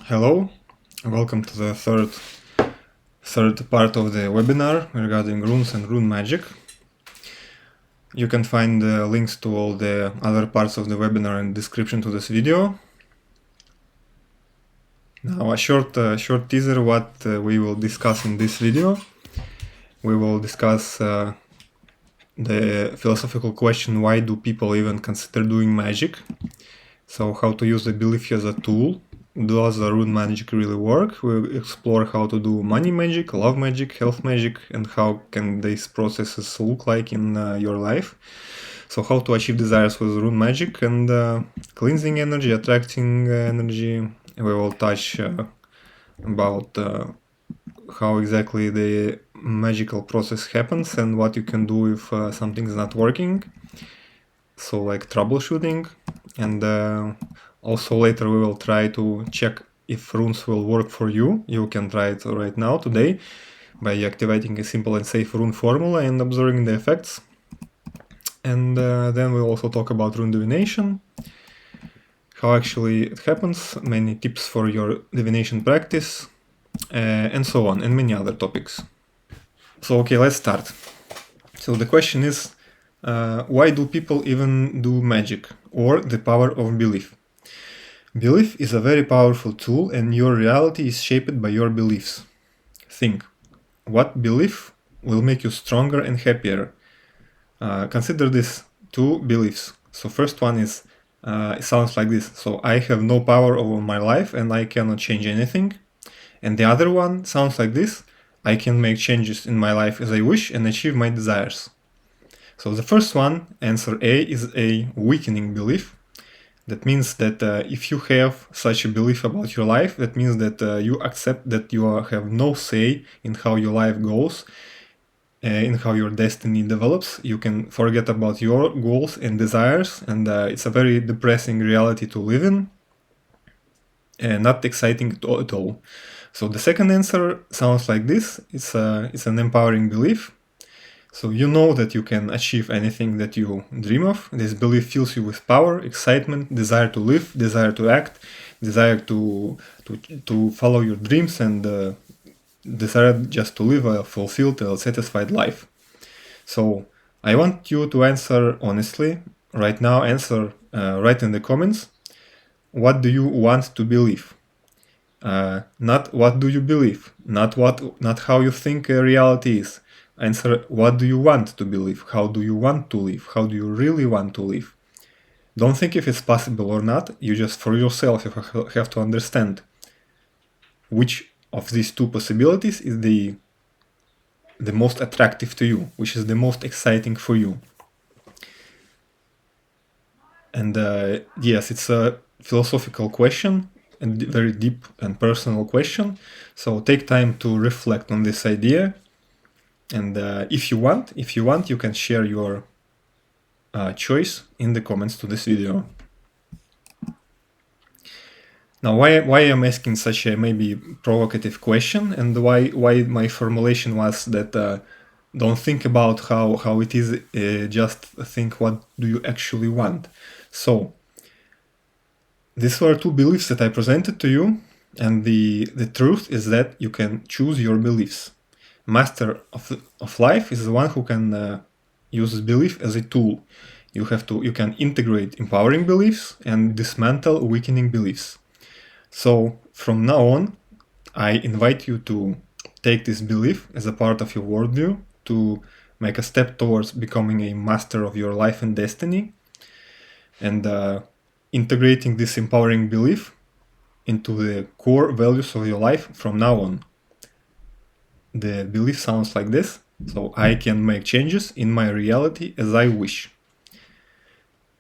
Hello, welcome to the third part of the webinar regarding runes and rune magic. You can find links to all the other parts of the webinar in the description to this video. Now a short teaser what we will discuss in this video. We will discuss the philosophical question, why do people even consider doing magic? So how to use the belief as a tool. Does the rune magic really work? We'll explore how to do money magic, love magic, health magic, and how can these processes look like in your life. So how to achieve desires with rune magic and cleansing energy, attracting energy. We will touch about how exactly the magical process happens and what you can do if something's not working. So like troubleshooting, and also later we will try to check if runes will work for you. You can try it right now, today, by activating a simple and safe rune formula and observing the effects. And then we'll also talk about rune divination, how actually it happens, many tips for your divination practice, and so on, and many other topics. So okay, let's start. So the question is, why do people even do magic, or the power of belief? Belief is a very powerful tool, and your reality is shaped by your beliefs. Think, what belief will make you stronger and happier? Consider these two beliefs. So first one is, it sounds like this. So I have no power over my life and I cannot change anything. And the other one sounds like this. I can make changes in my life as I wish and achieve my desires. So the first one, answer A, is a weakening belief. That means that if you have such a belief about your life, that means that you accept that you have no say in how your life goes, in how your destiny develops. You can forget about your goals and desires, and it's a very depressing reality to live in, and not exciting at all. So the second answer sounds like this. It's an empowering belief. So you know that you can achieve anything that you dream of. This belief fills you with power, excitement, desire to live, desire to act, desire to follow your dreams, and desire just to live a fulfilled, satisfied life. So I want you to answer honestly. Right now, answer right in the comments. What do you want to believe? Not what do you believe, not how you think reality is. Answer, what do you want to believe? How do you want to live? How do you really want to live? Don't think if it's possible or not. You just, for yourself, you have to understand which of these two possibilities is the most attractive to you, which is the most exciting for you. And yes, it's a philosophical question, and very deep and personal question. So take time to reflect on this idea. And if you want, you can share your choice in the comments to this video. Now, why I'm asking such a maybe provocative question, and why my formulation was that don't think about how it is, just think what do you actually want. So these were two beliefs that I presented to you, and the truth is that you can choose your beliefs. Master of life is the one who can use belief as a tool. You can integrate empowering beliefs and dismantle weakening beliefs. So from now on, I invite you to take this belief as a part of your worldview, to make a step towards becoming a master of your life and destiny, and integrating this empowering belief into the core values of your life from now on. The belief sounds like this. So I can make changes in my reality as I wish.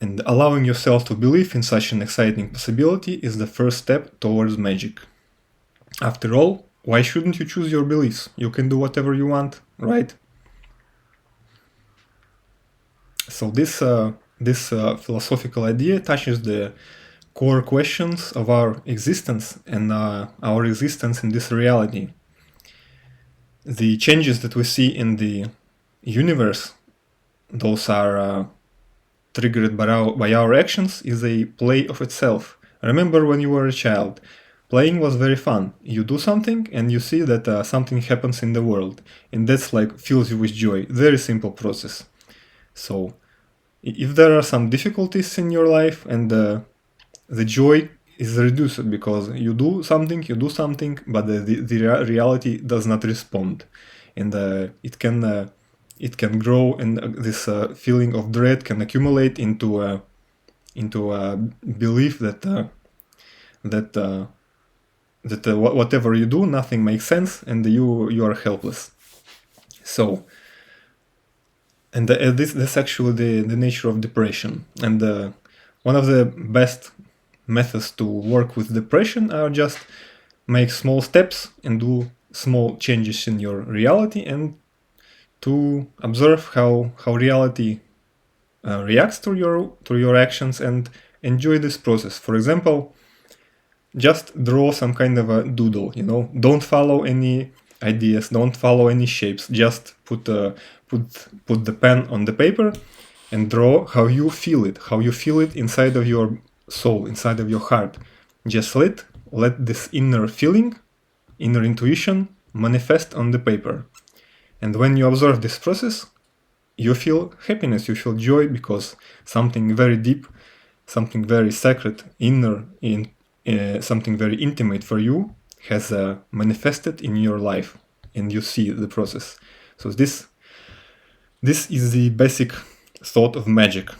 And allowing yourself to believe in such an exciting possibility is the first step towards magic. After all, why shouldn't you choose your beliefs? You can do whatever you want, right? So this philosophical idea touches the core questions of our existence and our existence in this reality. The changes that we see in the universe, those are triggered by our actions, is a play of itself. Remember when you were a child, playing was very fun. You do something and you see that something happens in the world, and that's like fills you with joy. Very simple process. So if there are some difficulties in your life and the joy is reduced because you do something, but the reality does not respond, and it can grow, and this feeling of dread can accumulate into a belief that whatever you do, nothing makes sense, and you are helpless. So, and this actually the nature of depression, and one of the best methods to work with depression are just make small steps and do small changes in your reality, and to observe how reality reacts to your actions, and enjoy this process. For example, just draw some kind of a doodle, don't follow any ideas, don't follow any shapes, just put the pen on the paper and draw how you feel it inside of your soul, inside of your heart. Just let this inner feeling, inner intuition manifest on the paper. And when you observe this process, you feel happiness, you feel joy, because something very deep, something very sacred, inner, something very intimate for you has manifested in your life, and you see the process. So this is the basic thought of magic,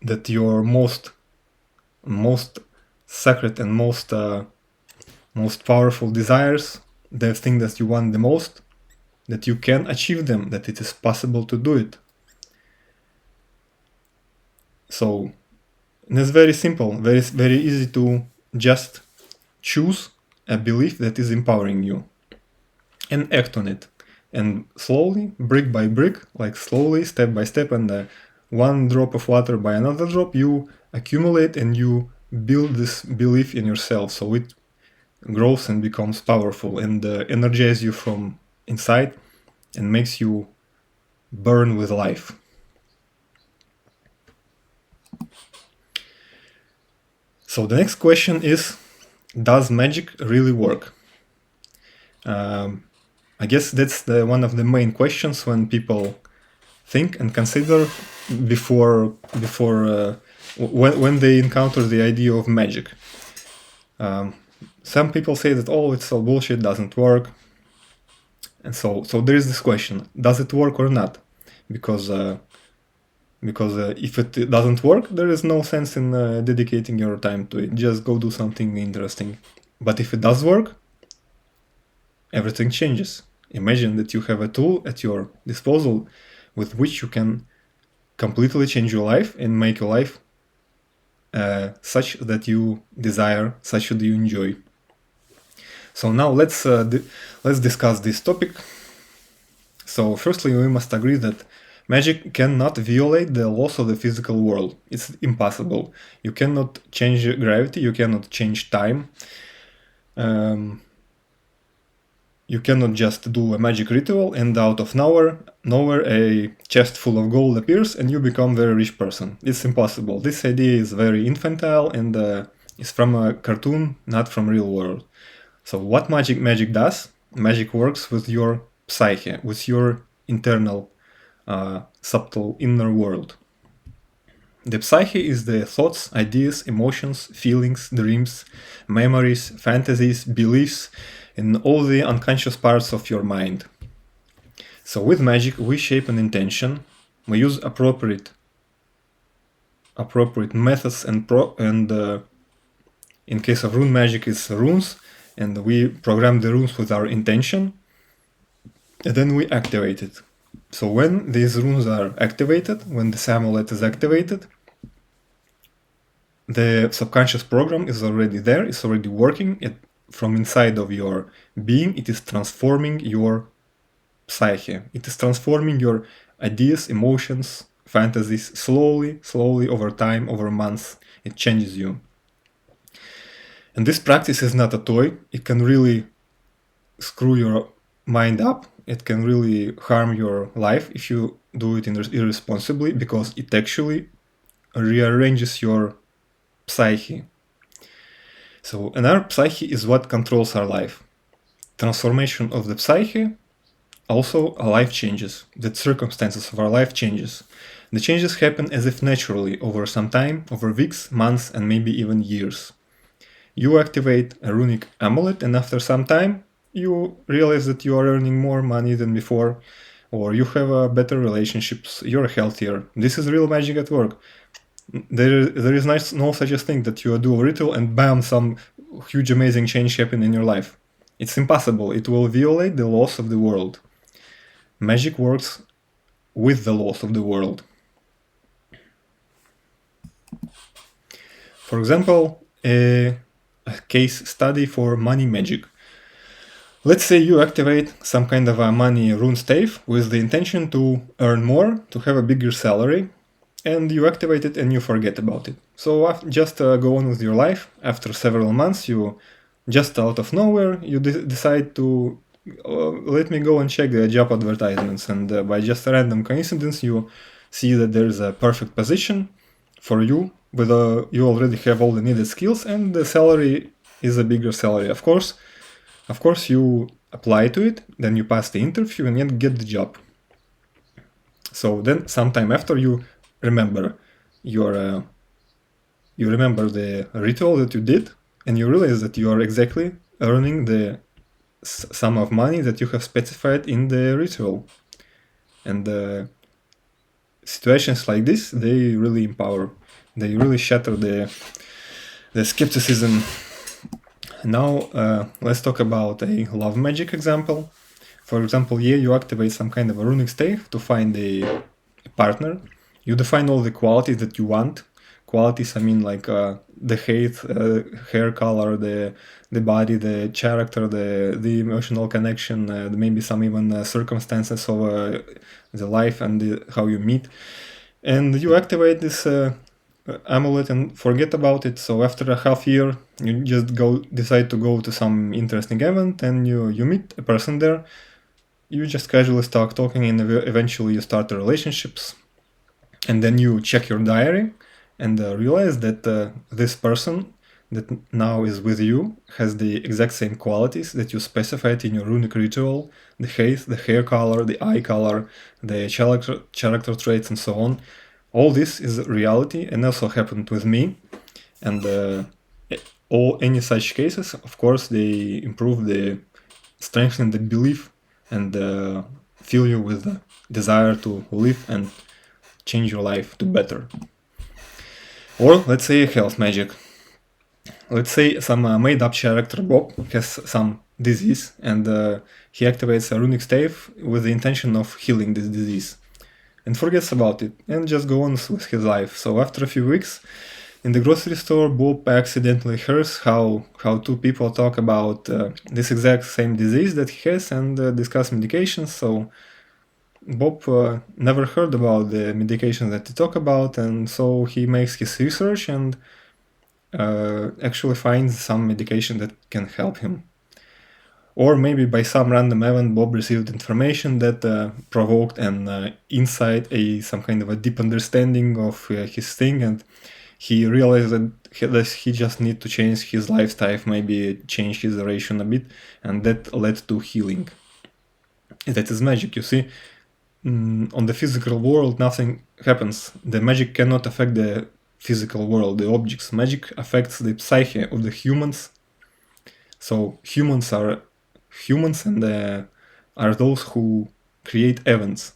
that your most sacred and most powerful desires, the thing that you want the most, that you can achieve them, that it is possible to do it. So it's very simple, very easy to just choose a belief that is empowering you and act on it. And slowly, brick by brick, like slowly, step by step, and one drop of water by another drop, you accumulate and you build this belief in yourself, so it grows and becomes powerful, and energizes you from inside and makes you burn with life. So the next question is, does magic really work? I guess that's one of the main questions when people think and consider before when they encounter the idea of magic. Some people say that, it's all bullshit, doesn't work. And so there is this question, does it work or not? Because if it doesn't work, there is no sense in dedicating your time to it. Just go do something interesting. But if it does work, everything changes. Imagine that you have a tool at your disposal with which you can completely change your life and make your life such that you desire, such that you enjoy. So now let's discuss this topic. So firstly, we must agree that magic cannot violate the laws of the physical world. It's impossible. You cannot change gravity, you cannot change time. You cannot just do a magic ritual and out of nowhere a chest full of gold appears and you become a very rich person. It's impossible. This idea is very infantile and is from a cartoon, not from real world. So what magic does? Magic works with your psyche, with your internal subtle inner world. The psyche is the thoughts, ideas, emotions, feelings, dreams, memories, fantasies, beliefs, and all the unconscious parts of your mind. So with magic, we shape an intention, we use appropriate methods, and in case of rune magic, it's runes, and we program the runes with our intention, and then we activate it. So when these runes are activated, when this amulet is activated, the subconscious program is already there, it's already working. From inside of your being, it is transforming your psyche. It is transforming your ideas, emotions, fantasies, slowly, over time, over months. It changes you. And this practice is not a toy. It can really screw your mind up. It can really harm your life if you do it irresponsibly, because it actually rearranges your psyche. So, and our psyche is what controls our life. Transformation of the psyche, also our life changes. The circumstances of our life changes. The changes happen as if naturally over some time, over weeks, months, and maybe even years. You activate a runic amulet, and after some time, you realize that you are earning more money than before, or you have better relationships, you're healthier. This is real magic at work. There is no such a thing that you do a ritual and bam, some huge amazing change happen in your life. It's impossible. It will violate the laws of the world. Magic works with the laws of the world. For example, a case study for money magic. Let's say you activate some kind of a money rune stave with the intention to earn more, to have a bigger salary, and you activate it and you forget about it. So just go on with your life. After several months, you just out of nowhere, you decide to let me go and check the job advertisements, and by just a random coincidence, you see that there's a perfect position for you, with you already have all the needed skills, and the salary is a bigger salary. Of course, you apply to it, then you pass the interview and yet get the job. So then, sometime after, you remember you remember the ritual that you did, and you realize that you are exactly earning the sum of money that you have specified in the ritual. And situations like this, they really empower. They really shatter the skepticism. Now let's talk about a love magic example. For example, you activate some kind of a runic stave to find a partner. You define all the qualities that you want. Qualities, I mean, like the height, hair color, the body, the character, the emotional connection, maybe some even circumstances of the life and how you meet. And you activate this amulet and forget about it. So after a half year, you just decide to go to some interesting event, and you meet a person there. You just casually start talking, and eventually you start the relationships. And then you check your diary and realize that this person that now is with you has the exact same qualities that you specified in your runic ritual: the height, the hair color, the eye color, the character traits, and so on. All this is reality and also happened with me. And any such cases, of course, they strengthen the belief and fill you with the desire to live and change your life to better. Or let's say health magic. Let's say some made-up character Bob has some disease, and he activates a runic stave with the intention of healing this disease, and forgets about it and just goes on with his life. So after a few weeks, in the grocery store, Bob accidentally hears how two people talk about this exact same disease that he has and discuss medications. So Bob never heard about the medications that they talk about, and so he makes his research and actually finds some medication that can help him. Or maybe by some random event, Bob received information that provoked an insight, some kind of a deep understanding of his thing, and he realized that he just need to change his lifestyle, maybe change his ration a bit, and that led to healing. That is magic, you see. On the physical world, nothing happens. The magic cannot affect the physical world, the objects. Magic affects the psyche of the humans. So humans are humans, and are those who create events.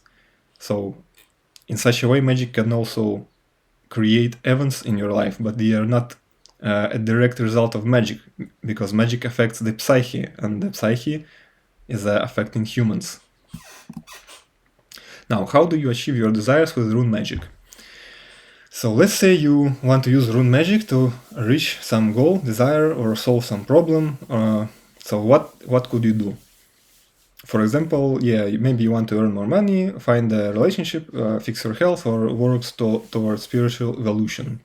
So in such a way, magic can also create events in your life, but they are not a direct result of magic, because magic affects the psyche, and the psyche is affecting humans. Now, how do you achieve your desires with rune magic? So let's say you want to use rune magic to reach some goal, desire, or solve some problem. So what could you do? For example, maybe you want to earn more money, find a relationship, fix your health, or work towards spiritual evolution.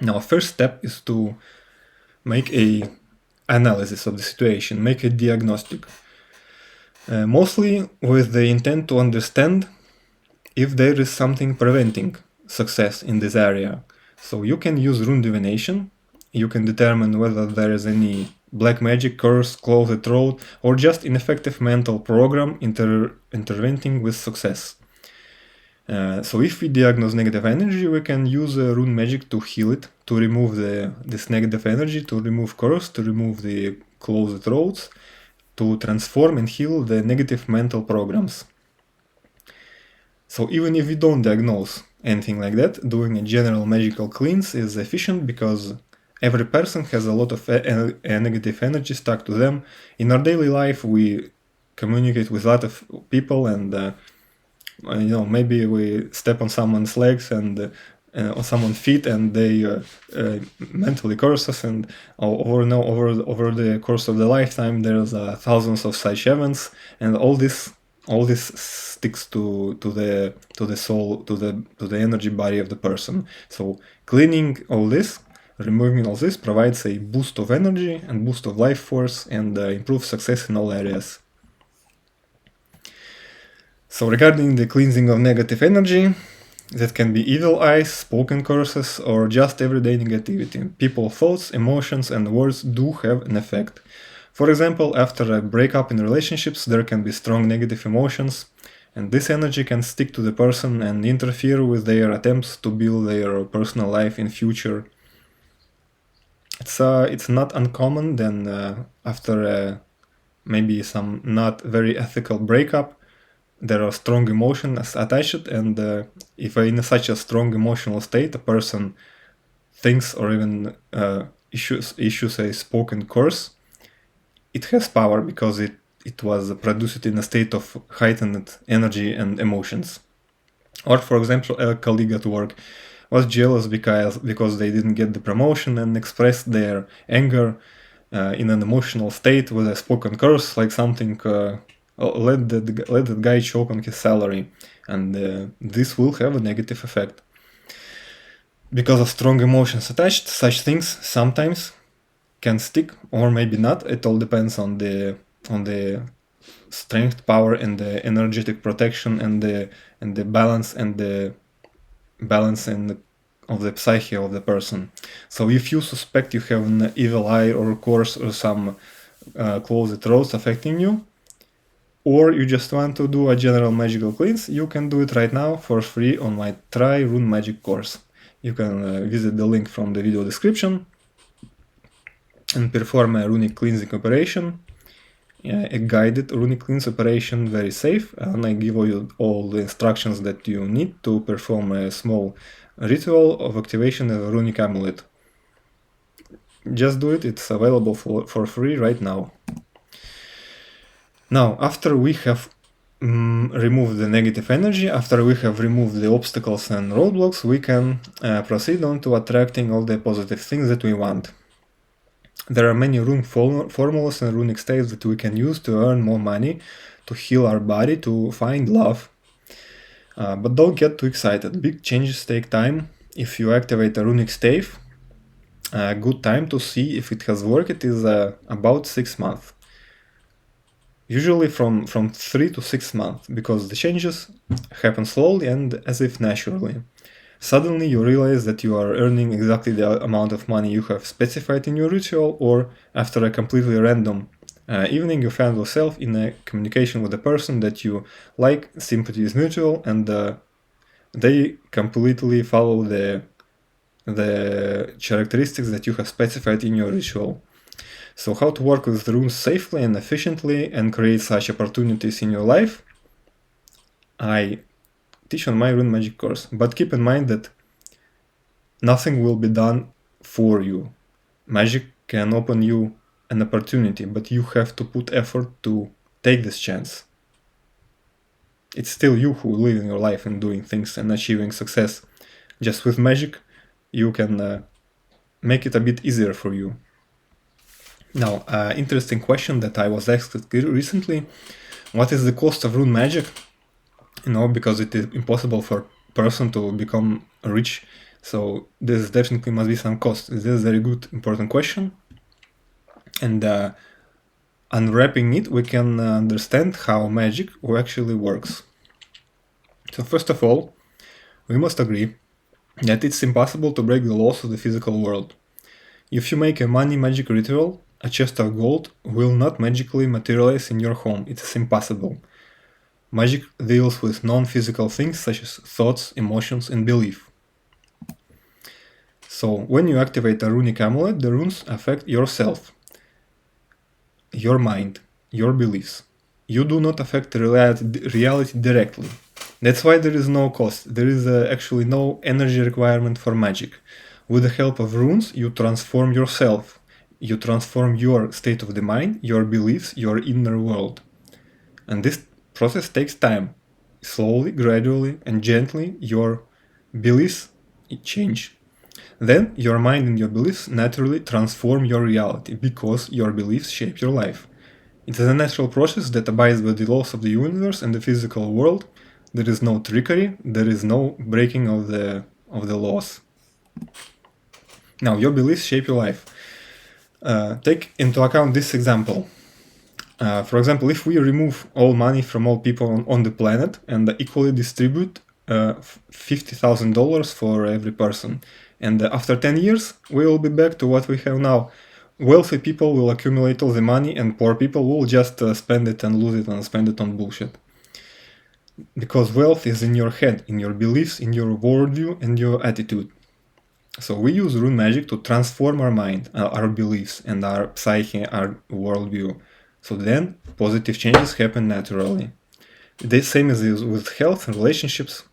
Now, first step is to make a analysis of the situation, make a diagnostic. Mostly with the intent to understand if there is something preventing success in this area. So you can use rune divination. you can determine whether there is any black magic, curse, closed throat, or just ineffective mental program intervening with success. So if we diagnose negative energy, we can use rune magic to heal it, to remove this negative energy, to remove curse, to remove the closed throats, to transform and heal the negative mental programs. So even if we don't diagnose anything like that, doing a general magical cleanse is efficient because every person has a lot of negative energy stuck to them. In our daily life, we communicate with a lot of people, and maybe we step on someone's legs and on someone's feet, and they mentally curse us. And over the course of the lifetime, there's thousands of such events, and all this sticks to the soul, to the energy body of the person. So cleaning all this, removing all this, provides a boost of energy and boost of life force, and improves success in all areas. So regarding the cleansing of negative energy, that can be evil eyes, spoken curses, or just everyday negativity. People's thoughts, emotions, and words do have an effect. For example, after a breakup in relationships, there can be strong negative emotions, and this energy can stick to the person and interfere with their attempts to build their personal life in future. It's not uncommon then after maybe some not very ethical breakup, there are strong emotions attached, and if in such a strong emotional state a person thinks or even issues a spoken curse, it has power because it was produced in a state of heightened energy and emotions. Or for example, a colleague at work was jealous because they didn't get the promotion and expressed their anger in an emotional state with a spoken curse, like something let that guy choke on his salary, and this will have a negative effect. Because of strong emotions attached, such things sometimes can stick or maybe not. It all depends on the strength, power, and the energetic protection, and the balance of the psyche of the person. So if you suspect you have an evil eye or curse or some closed throats affecting you, or you just want to do a general magical cleanse, you can do it right now for free on my Try Rune Magic course. You can visit the link from the video description and perform a runic cleansing operation, a guided runic cleanse operation, very safe, and I give you all the instructions that you need to perform a small ritual of activation of a runic amulet. Just do it, it's available for free right now. Now, after we have removed the negative energy, after we have removed the obstacles and roadblocks, we can proceed on to attracting all the positive things that we want. There are many rune formulas and runic states that we can use to earn more money, to heal our body, to find love. But don't get too excited. Big changes take time. If you activate a runic stave, a good time to see if it has worked is about 6 months. Usually from 3 to 6 months, because the changes happen slowly and as if naturally. Suddenly you realize that you are earning exactly the amount of money you have specified in your ritual, or after a completely random evening you find yourself in a communication with a person that you like, sympathy is mutual, and they completely follow the characteristics that you have specified in your ritual. So how to work with runes safely and efficiently and create such opportunities in your life, I teach on my rune magic course, but keep in mind that nothing will be done for you. Magic can open you an opportunity, but you have to put effort to take this chance. It's still you who live in your life and doing things and achieving success. Just with magic, you can make it a bit easier for you. Now, interesting question that I was asked recently: what is the cost of rune magic? Because it is impossible for a person to become rich, so this definitely must be some cost. This is a very good, important question. And unwrapping it, we can understand how magic actually works. So first of all, we must agree that it's impossible to break the laws of the physical world. If you make a money magic ritual, a chest of gold will not magically materialize in your home. It is impossible. Magic deals with non-physical things such as thoughts, emotions, and belief. So, when you activate a runic amulet, the runes affect yourself, your mind, your beliefs. You do not affect reality directly. That's why there is no cost. There is actually no energy requirement for magic. With the help of runes, you transform yourself. You transform your state of the mind, your beliefs, your inner world. And this process takes time. Slowly, gradually, and gently, your beliefs change. Then your mind and your beliefs naturally transform your reality because your beliefs shape your life. It is a natural process that abides by the laws of the universe and the physical world. There is no trickery, there is no breaking of the laws. Now, your beliefs shape your life. Take into account this example. For example, if we remove all money from all people on the planet and equally distribute $50,000 for every person, and after 10 years, we will be back to what we have now. Wealthy people will accumulate all the money and poor people will just spend it and lose it and spend it on bullshit. Because wealth is in your head, in your beliefs, in your worldview and your attitude. So we use rune magic to transform our mind, our beliefs and our psyche, our worldview. So then positive changes happen naturally. The same as with health and relationships.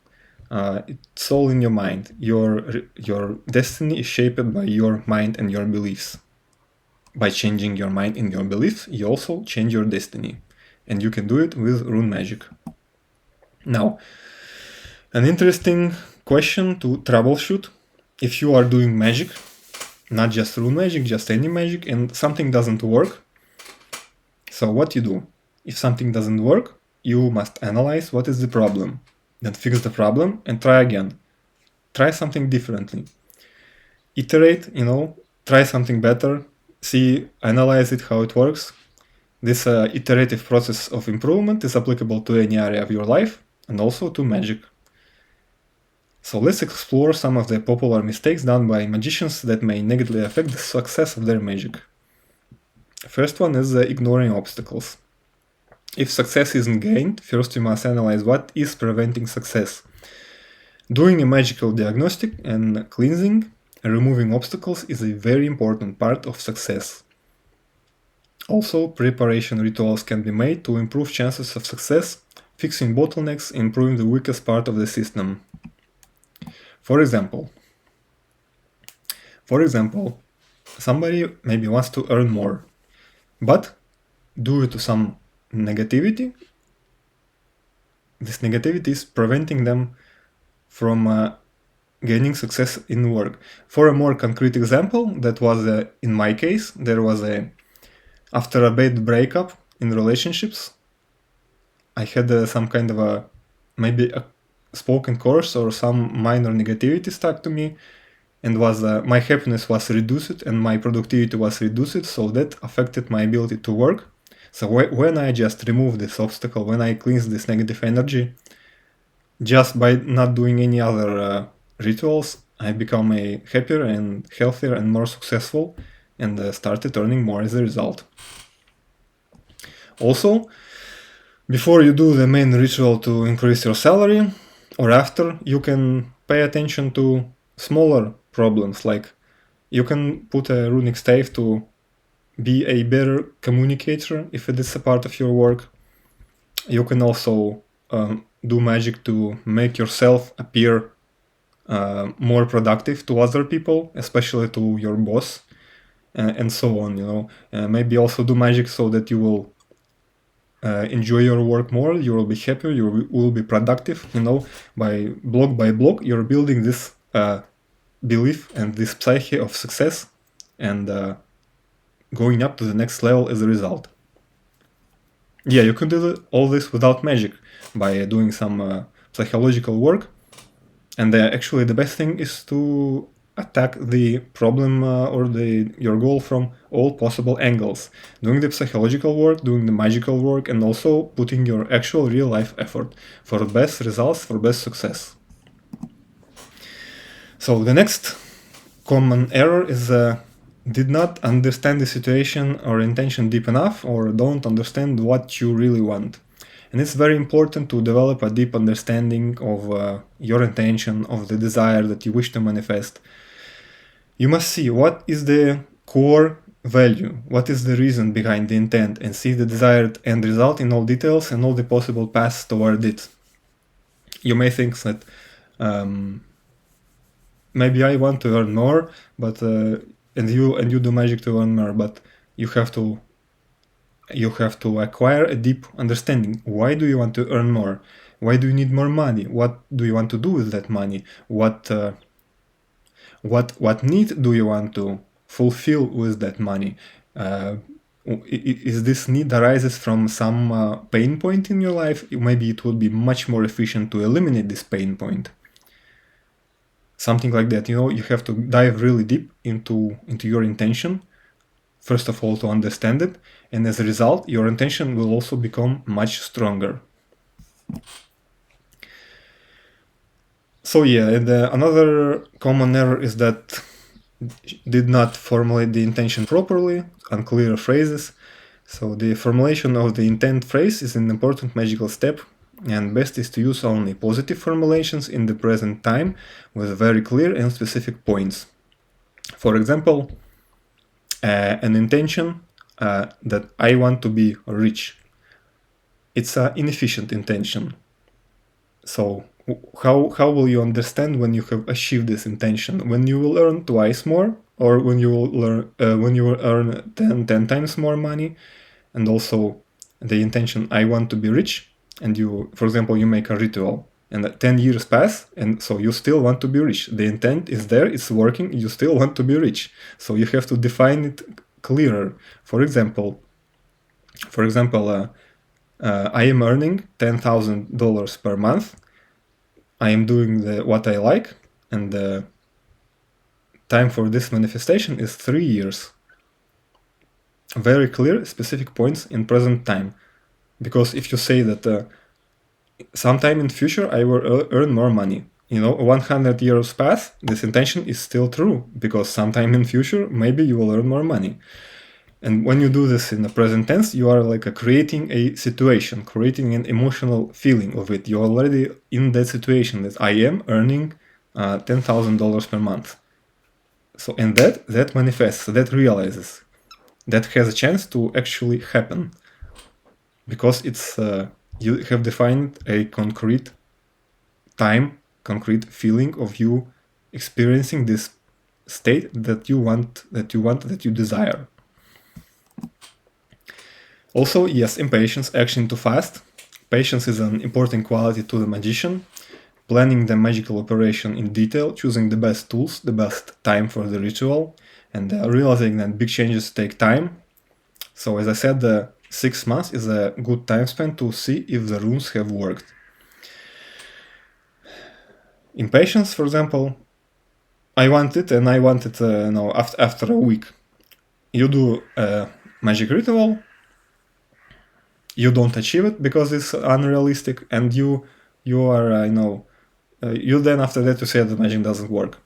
It's all in your mind. Your destiny is shaped by your mind and your beliefs. By changing your mind and your beliefs, you also change your destiny. And you can do it with rune magic. Now, an interesting question to troubleshoot. If you are doing magic, not just rune magic, just any magic, and something doesn't work, so what you do? If something doesn't work, you must analyze what is the problem, then fix the problem and try again. Try something differently. Iterate, try something better, see, analyze it, how it works. This iterative process of improvement is applicable to any area of your life and also to magic. So let's explore some of the popular mistakes done by magicians that may negatively affect the success of their magic. First one is ignoring obstacles. If success isn't gained, first you must analyze what is preventing success. Doing a magical diagnostic and cleansing and removing obstacles is a very important part of success. Also, preparation rituals can be made to improve chances of success, fixing bottlenecks, improving the weakest part of the system. For example, somebody maybe wants to earn more, but due to some negativity, this negativity is preventing them from gaining success in work. For a more concrete example, that was in my case, there was after a bad breakup in relationships, I had some kind of maybe a spoken curse or some minor negativity stuck to me, and my happiness was reduced and my productivity was reduced, so that affected my ability to work. So when I just removed this obstacle, when I cleansed this negative energy, just by not doing any other rituals, I become a happier and healthier and more successful, and started earning more as a result. Also, before you do the main ritual to increase your salary, or after, you can pay attention to smaller problems, like you can put a runic stave to be a better communicator if it is a part of your work. You can also do magic to make yourself appear more productive to other people, especially to your boss, and so on. Maybe also do magic so that you will enjoy your work more, you will be happier, you will be productive, by block, you're building this belief and this psyche of success and going up to the next level as a result. Yeah, you can do all this without magic, by doing some psychological work, and actually the best thing is to attack the problem or your goal from all possible angles, doing the psychological work, doing the magical work, and also putting your actual real life effort for best results, for best success. So the next common error is did not understand the situation or intention deep enough, or don't understand what you really want. And it's very important to develop a deep understanding of your intention, of the desire that you wish to manifest. You must see what is the core value, what is the reason behind the intent, and see the desired end result in all details and all the possible paths toward it. You may think that maybe I want to earn more, but and you do magic to earn more, but you have to acquire a deep understanding. Why do you want to earn more? Why do you need more money? What do you want to do with that money? What need do you want to fulfill with that money? Is this need arises from some pain point in your life? Maybe it would be much more efficient to eliminate this pain point. Something like that. You have to dive really deep into your intention, first of all, to understand it, and as a result, your intention will also become much stronger. So yeah, and another common error is that did not formulate the intention properly, unclear phrases. So the formulation of the intent phrase is an important magical step, and best is to use only positive formulations in the present time with very clear and specific points. For example, an intention that I want to be rich. It's an inefficient intention. So how will you understand when you have achieved this intention? When you will earn twice more, or when you will earn 10 times more money? And also the intention I want to be rich, and you, for example, you make a ritual and 10 years pass, and so you still want to be rich. The intent is there, it's working, you still want to be rich. So you have to define it clearer. For example, I am earning $10,000 per month. I am doing what I like, and the time for this manifestation is 3 years. Very clear, specific points in present time. Because if you say that sometime in future I will earn more money, 100 years pass, this intention is still true, because sometime in future maybe you will earn more money. And when you do this in the present tense, you are like creating a situation, creating an emotional feeling of it. You're already in that situation that I am earning $10,000 per month. So, and that manifests, that realizes, that has a chance to actually happen, because it's you have defined a concrete time, concrete feeling of you experiencing this state that you desire. Also, yes, impatience, action too fast. Patience is an important quality to the magician. Planning the magical operation in detail, choosing the best tools, the best time for the ritual, and realizing that big changes take time. So as I said, 6 months is a good time span to see if the runes have worked. Impatience, for example, I want it after a week. You do a magic ritual, you don't achieve it because it's unrealistic, and you are you then after that you say that magic doesn't work.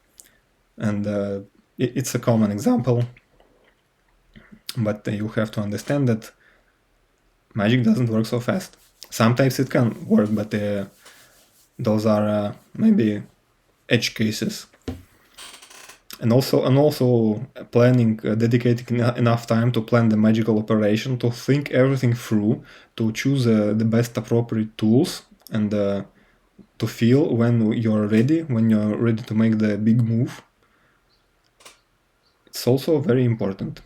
And it's a common example, but you have to understand that magic doesn't work so fast. Sometimes it can work, but those are maybe edge cases. And also planning, dedicating enough time to plan the magical operation, to think everything through, to choose the best appropriate tools, and to feel when you're ready to make the big move. It's also very important.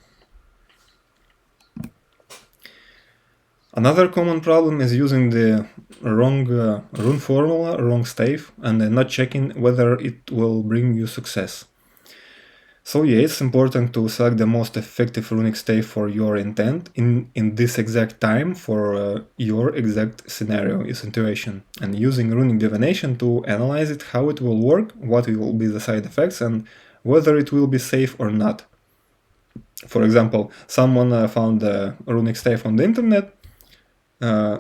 Another common problem is using the wrong rune formula, wrong stave, and not checking whether it will bring you success. So yeah, it's important to select the most effective runic stave for your intent in this exact time for your exact scenario, situation, and using runic divination to analyze it, how it will work, what will be the side effects, and whether it will be safe or not. For example, someone found a runic stave on the internet,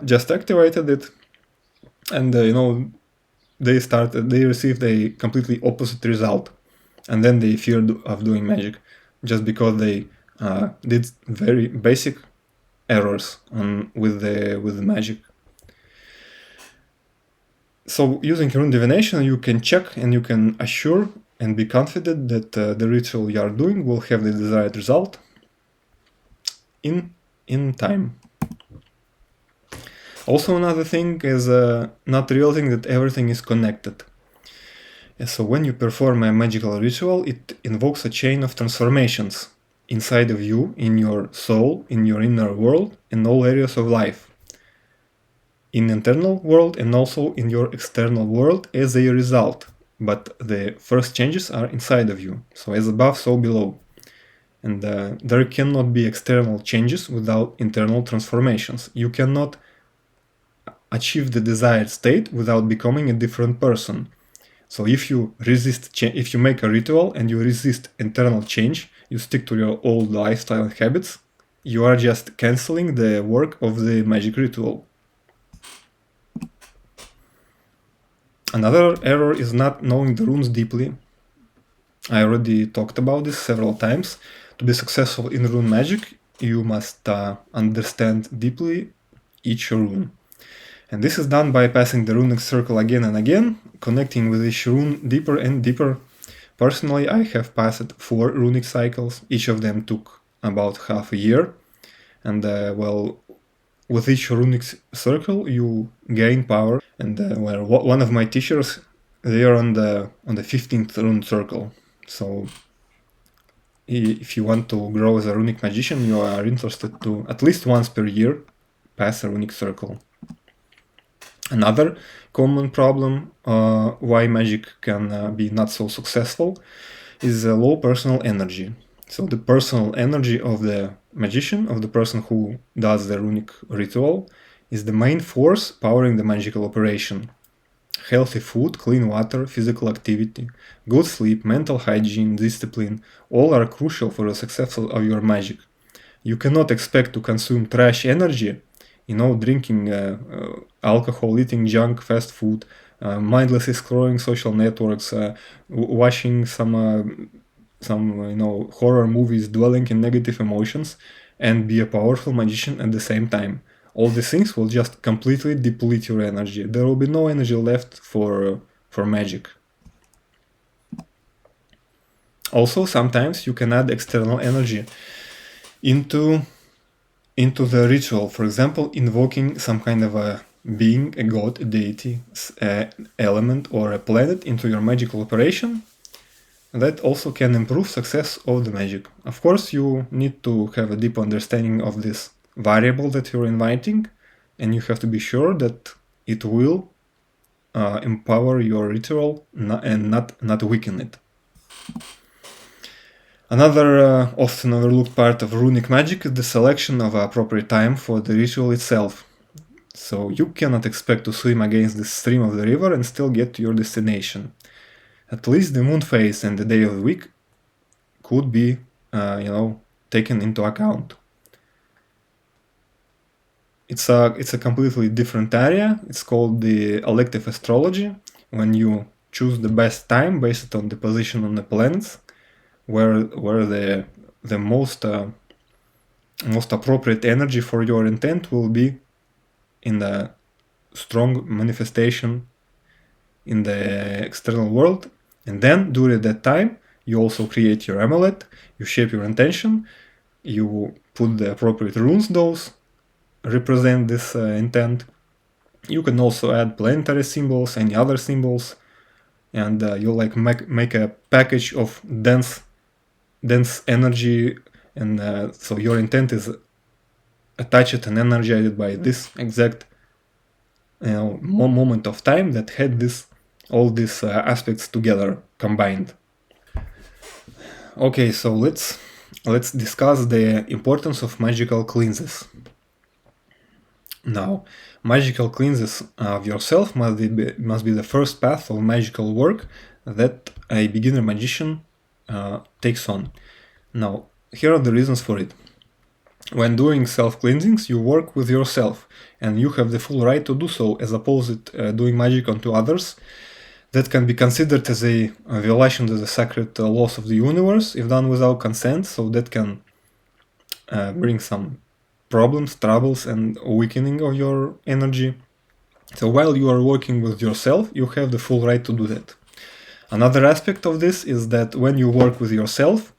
just activated it, and they received a completely opposite result. And then they feared of doing magic. just because they did very basic errors with the magic. So using rune divination, you can check and you can assure and be confident that the ritual you are doing will have the desired result in time. Also, another thing is not realizing that everything is connected. So when you perform a magical ritual, it invokes a chain of transformations inside of you, in your soul, in your inner world, in all areas of life. In internal world and also in your external world as a result. But the first changes are inside of you. So as above, so below. And there cannot be external changes without internal transformations. You cannot achieve the desired state without becoming a different person. So if you if you make a ritual and you resist internal change, you stick to your old lifestyle and habits, you are just canceling the work of the magic ritual. Another error is not knowing the runes deeply. I already talked about this several times. To be successful in rune magic, you must understand deeply each rune. And this is done by passing the runic circle again and again, connecting with each rune deeper and deeper. Personally, I have passed 4 runic cycles. Each of them took about half a year. And with each runic circle, you gain power. And one of my teachers, they are on the 15th rune circle. So if you want to grow as a runic magician, you are interested to at least once per year pass a runic circle. Another common problem why magic can be not so successful is low personal energy. So the personal energy of the magician, of the person who does the runic ritual, is the main force powering the magical operation. Healthy food, clean water, physical activity, good sleep, mental hygiene, discipline, all are crucial for the success of your magic. You cannot expect to consume trash energy, drinking alcohol, eating junk, fast food, mindlessly scrolling social networks, watching some horror movies, dwelling in negative emotions, and be a powerful magician at the same time. All these things will just completely deplete your energy. There will be no energy left for magic. Also, sometimes you can add external energy into the ritual. For example, invoking some kind of a being, a god, a deity, element, or a planet into your magical operation. That also can improve success of the magic. Of course, you need to have a deep understanding of this variable that you're inviting, and you have to be sure that it will empower your ritual and not weaken it. Another often overlooked part of runic magic is the selection of an appropriate time for the ritual itself. So you cannot expect to swim against the stream of the river and still get to your destination. At least the moon phase and the day of the week could be, taken into account. It's a completely different area. It's called the elective astrology, when you choose the best time based on the position on the planets, where the most appropriate energy for your intent will be in the strong manifestation in the external world. And then during that time, you also create your amulet, you shape your intention, you put the appropriate runes, those represent this intent. You can also add planetary symbols, any other symbols, and you make a package of dense energy, and so your intent is attached and energized by this exact moment of time that had all these aspects together combined. Okay, so let's discuss the importance of magical cleanses. Now, magical cleanses of yourself must be the first path of magical work that a beginner magician takes on. Now, here are the reasons for it. When doing self-cleansings, you work with yourself, and you have the full right to do so, as opposed to doing magic onto others. that can be considered as a violation of the sacred laws of the universe if done without consent, so that can bring some problems, troubles, and weakening of your energy. So while you are working with yourself, you have the full right to do that. Another aspect of this is that when you work with yourself,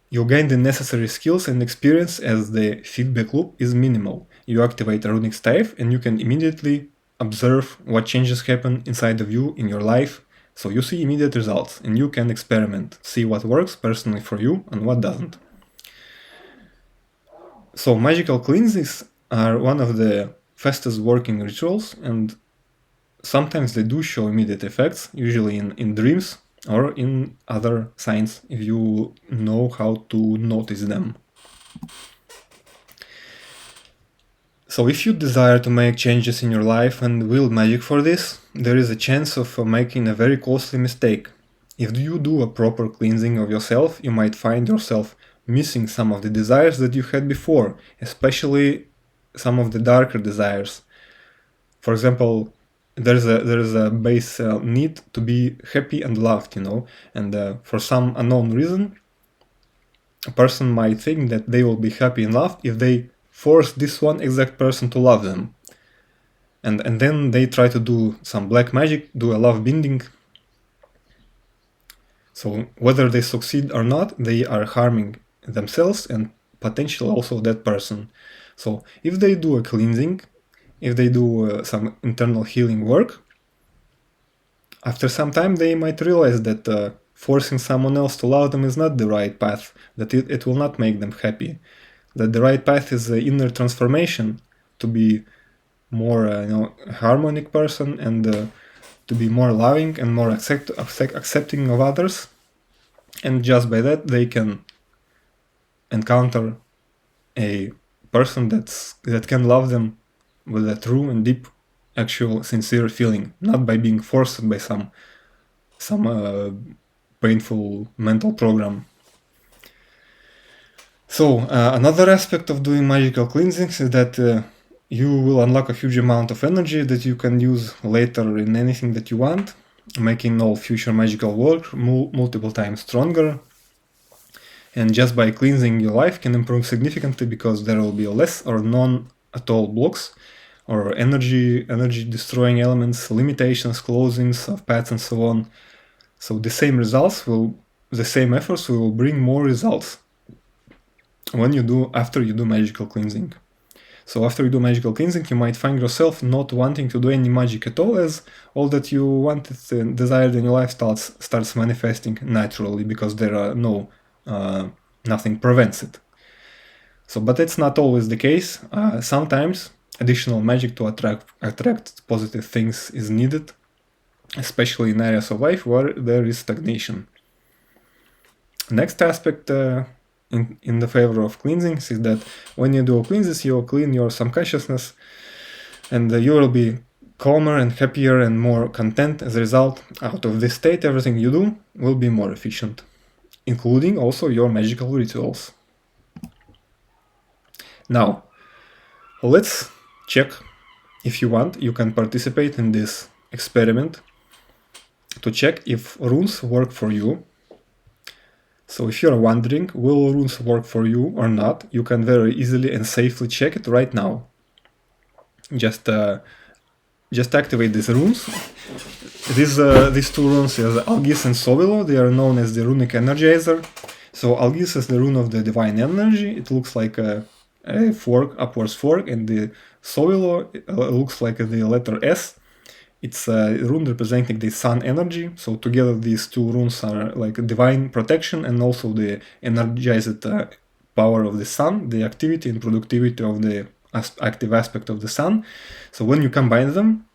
you gain the necessary skills and experience as the feedback loop is minimal. You activate a runic staff and you can immediately observe what changes happen inside of you in your life. So you see immediate results and you can experiment, see what works personally for you and what doesn't. So magical cleansings are one of the fastest working rituals, and sometimes they do show immediate effects, usually in dreams or in other signs if you know how to notice them. So if you desire to make changes in your life and wield magic for this, there is a chance of making a very costly mistake. If you do a proper cleansing of yourself, you might find yourself missing some of the desires that you had before, especially some of the darker desires. For example, there is a base need to be happy and loved, and for some unknown reason, a person might think that they will be happy and loved if they force this one exact person to love them. And then they try to do some black magic, do a love binding. So whether they succeed or not, they are harming themselves and potentially also that person. So if they do a cleansing, if they do some internal healing work, after some time they might realize that forcing someone else to love them is not the right path, that it will not make them happy, that the right path is the inner transformation to be more harmonic person and to be more loving and more accepting of others, and just by that they can encounter a person that can love them with a true and deep, actual, sincere feeling, not by being forced by some painful mental program. So another aspect of doing magical cleansings is that you will unlock a huge amount of energy that you can use later in anything that you want, making all future magical work multiple times stronger. And just by cleansing, your life can improve significantly because there will be less or none at all blocks or energy destroying elements, limitations, closings of paths, and so on. So the same efforts will bring more results after you do magical cleansing. So after you do magical cleansing, you might find yourself not wanting to do any magic at all, as all that you wanted and desired in your life starts manifesting naturally, because there are nothing prevents it. So, but it's not always the case. Sometimes additional magic to attract positive things is needed, especially in areas of life where there is stagnation. Next aspect in the favor of cleansings is that when you do cleanses, you clean your subconsciousness, and you will be calmer and happier and more content. As a result, out of this state, everything you do will be more efficient, including also your magical rituals. Now, let's check. If you want, you can participate in this experiment to check if runes work for you. So if you're wondering, will runes work for you or not, you can very easily and safely check it right now. Just activate these runes. These two runes are Algis and Sovilo. They are known as the Runic Energizer. So Algis is the rune of the divine energy. It looks like a fork, upwards fork, and the Sovilo looks like the letter S. It's a rune representing the sun energy. So together these two runes are like divine protection and also the energized power of the sun, the activity and productivity of the active aspect of the sun. So when you combine them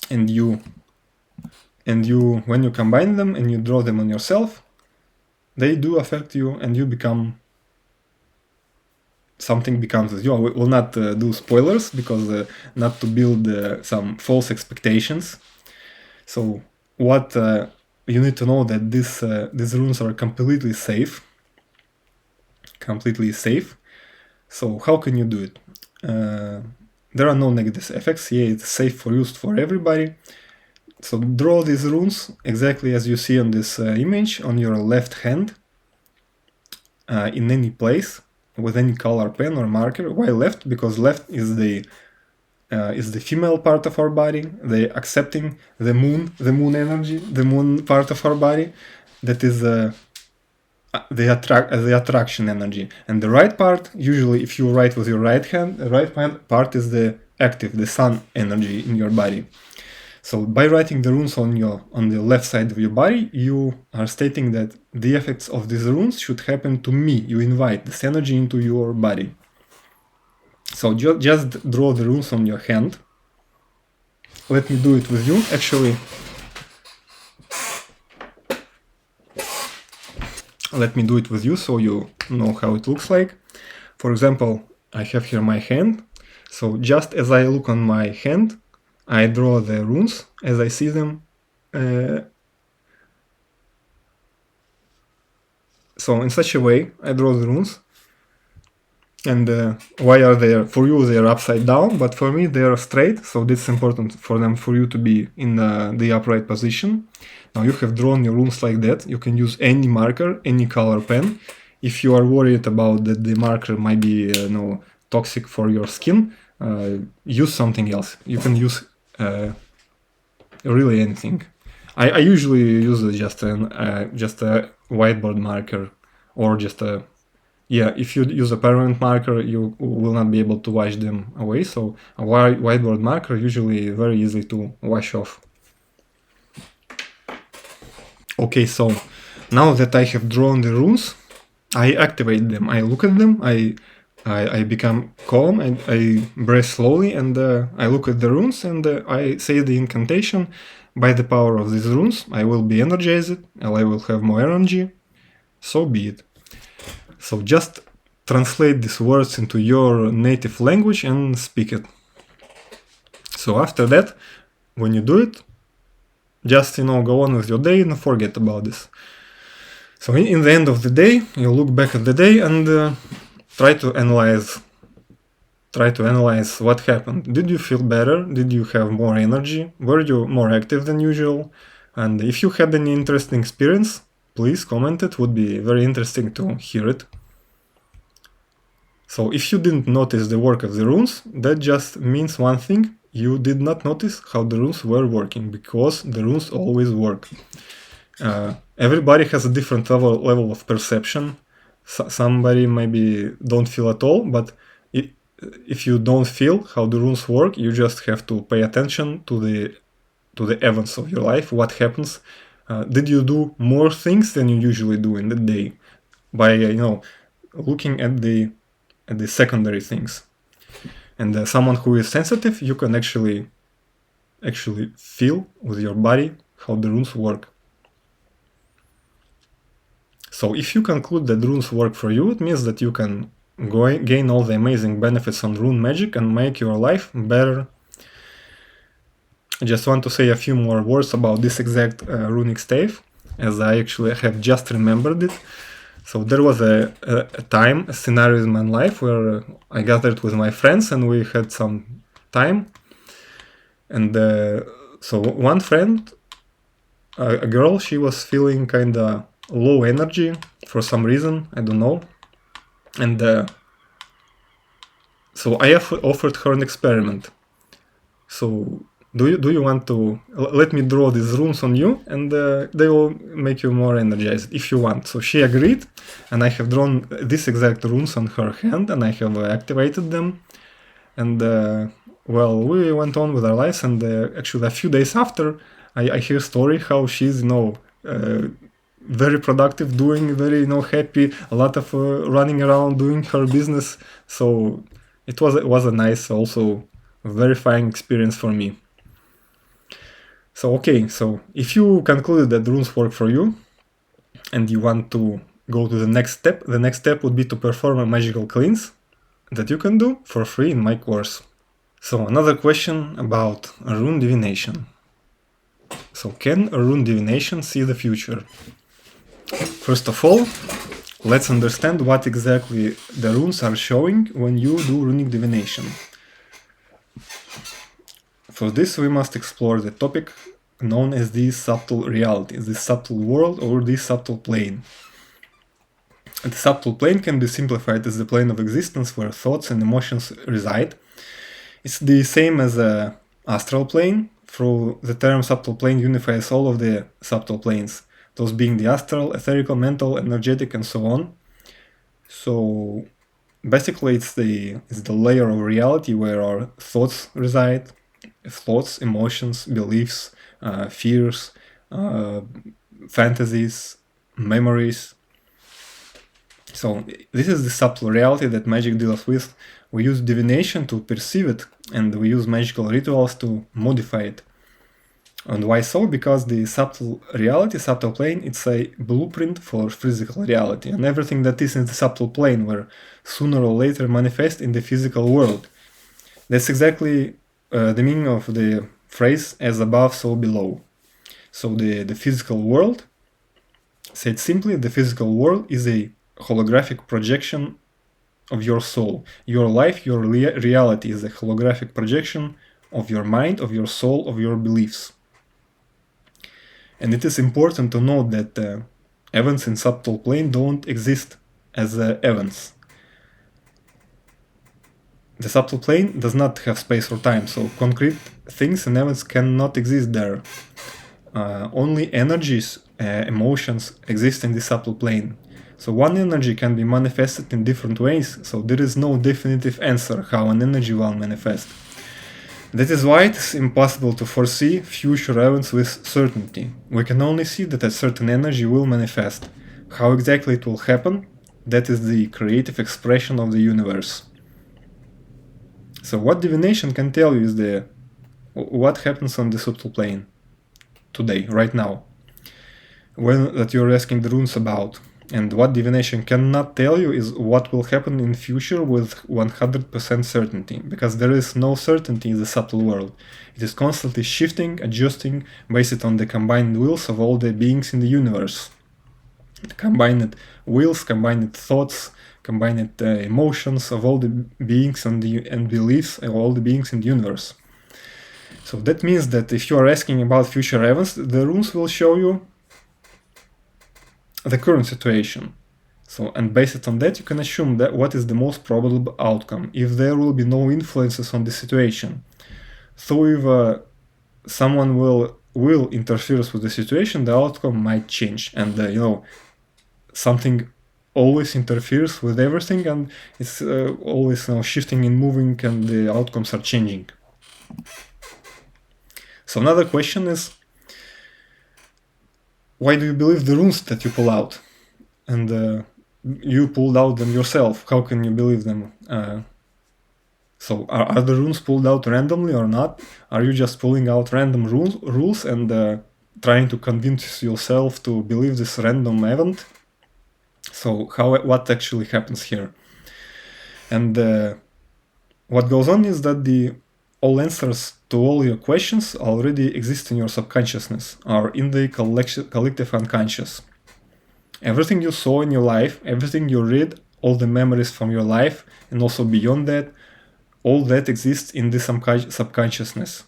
and when you combine them and you draw them on yourself, they do affect you and you become something becomes with you. I will not do spoilers because not to build some false expectations. So what you need to know that these runes are completely safe. So how can you do it? There are no negative effects. Yeah, it's safe for use for everybody. So draw these runes exactly as you see on this image on your left hand, in any place with any color pen or marker. Why left? Because left is the female part of our body, the accepting the moon energy, the moon part of our body, that is the attraction energy. And the right part, usually if you write with your right hand, the right part is the active, the sun energy in your body. So by writing the runes on the left side of your body, you are stating that the effects of these runes should happen to me. You invite this energy into your body. So just draw the runes on your hand. Let me do it with you. Actually, let me do it with you so you know how it looks like. For example, I have here my hand. So just as I look on my hand, I draw the runes as I see them. So in such a way, I draw the runes. And why are they? For you, they are upside down, but for me, they are straight. So it's important for you to be in the upright position. Now you have drawn your runes like that. You can use any marker, any color pen. If you are worried about that the marker might be toxic for your skin, use something else. You can use really anything. I usually use just a whiteboard marker, or just a if you use a permanent marker, you will not be able to wash them away. So a whiteboard marker usually very easy to wash off. Okay, so now that I have drawn the runes, I activate them. I look at them. I become calm and I breathe slowly, and I look at the runes and I say the incantation. By the power of these runes, I will be energized and I will have more energy. So be it. So just translate these words into your native language and speak it. So after that, when you do it, just go on with your day and forget about this. So in the end of the day, you look back at the day and try to analyze what happened. Did you feel better? Did you have more energy? Were you more active than usual? And if you had any interesting experience, please comment it. Would be very interesting to hear it. So if you didn't notice the work of the runes, that just means one thing: you did not notice how the runes were working, because the runes always work. Everybody has a different level of perception. Somebody maybe don't feel at all, but if you don't feel how the runes work, you just have to pay attention to the events of your life. What happens? Did you do more things than you usually do in the day? By looking at the secondary things. And someone who is sensitive, you can actually feel with your body how the runes work. So if you conclude that runes work for you, it means that you can gain all the amazing benefits on rune magic and make your life better. I just want to say a few more words about this exact runic stave, as I actually have just remembered it. So there was a scenario in my life where I gathered with my friends and we had some time. And so one friend, a girl, she was feeling kind of low energy for some reason, I don't know. And so I offered her an experiment. So do you want to let me draw these runes on you, and they will make you more energized if you want. So she agreed, and I have drawn these exact runes on her hand, and I have activated them. And well, we went on with our lives, and actually a few days after, I hear a story how she's very productive, doing very happy, a lot of running around doing her business. So it was a nice, also verifying experience for me. So okay, so if you concluded that runes work for you and you want to go to the next step would be to perform a magical cleanse that you can do for free in my course. So another question about rune divination. So can a rune divination see the future? First of all, let's understand what exactly the runes are showing when you do runic divination. For this, we must explore the topic known as this subtle reality, this subtle world, or this subtle plane. And the subtle plane can be simplified as the plane of existence where thoughts and emotions reside. It's the same as a astral plane. Through the term subtle plane unifies all of the subtle planes, those being the astral, etherical, mental, energetic, and so on. So basically it's the layer of reality where our thoughts reside, thoughts, emotions, beliefs, fears, fantasies, memories. So this is the subtle reality that magic deals with. We use divination to perceive it, and we use magical rituals to modify it. And why so? Because the subtle reality, subtle plane, it's a blueprint for physical reality, and everything that is in the subtle plane will sooner or later manifest in the physical world. That's exactly the meaning of the phrase "as above, so below." So the physical world, said simply, the physical world is a holographic projection of your soul. Your life, your reality is a holographic projection of your mind, of your soul, of your beliefs. And it is important to note that events in subtle plane don't exist as events. The subtle plane does not have space or time, so concrete things and events cannot exist there. Only energies, emotions exist in the subtle plane. So one energy can be manifested in different ways, so there is no definitive answer how an energy will manifest. That is why it is impossible to foresee future events with certainty. We can only see that a certain energy will manifest. How exactly it will happen, that is the creative expression of the universe. So what divination can tell you is what happens on the subtle plane today, right now, that you're asking the runes about. And what divination cannot tell you is what will happen in future with 100% certainty, because there is no certainty in the subtle world. It is constantly shifting, adjusting, based on the combined wills of all the beings in the universe. The combined wills, combined thoughts, combined emotions of all the beings and beliefs of all the beings in the universe. So that means that if you are asking about future events, the runes will show you the current situation. So, and based on that, you can assume that what is the most probable outcome, if there will be no influences on the situation. So if someone will interfere with the situation, the outcome might change. And something always interferes with everything, and it's always shifting and moving, and the outcomes are changing. So another question is, why do you believe the runes that you pull out? And you pulled out them yourself. How can you believe them? So are the runes pulled out randomly or not? Are you just pulling out random rules and trying to convince yourself to believe this random event? So what actually happens here? And what goes on is that all answers to all your questions already exist in your subconsciousness, or in the collective unconscious. Everything you saw in your life, everything you read, all the memories from your life, and also beyond that, all that exists in the subconsciousness.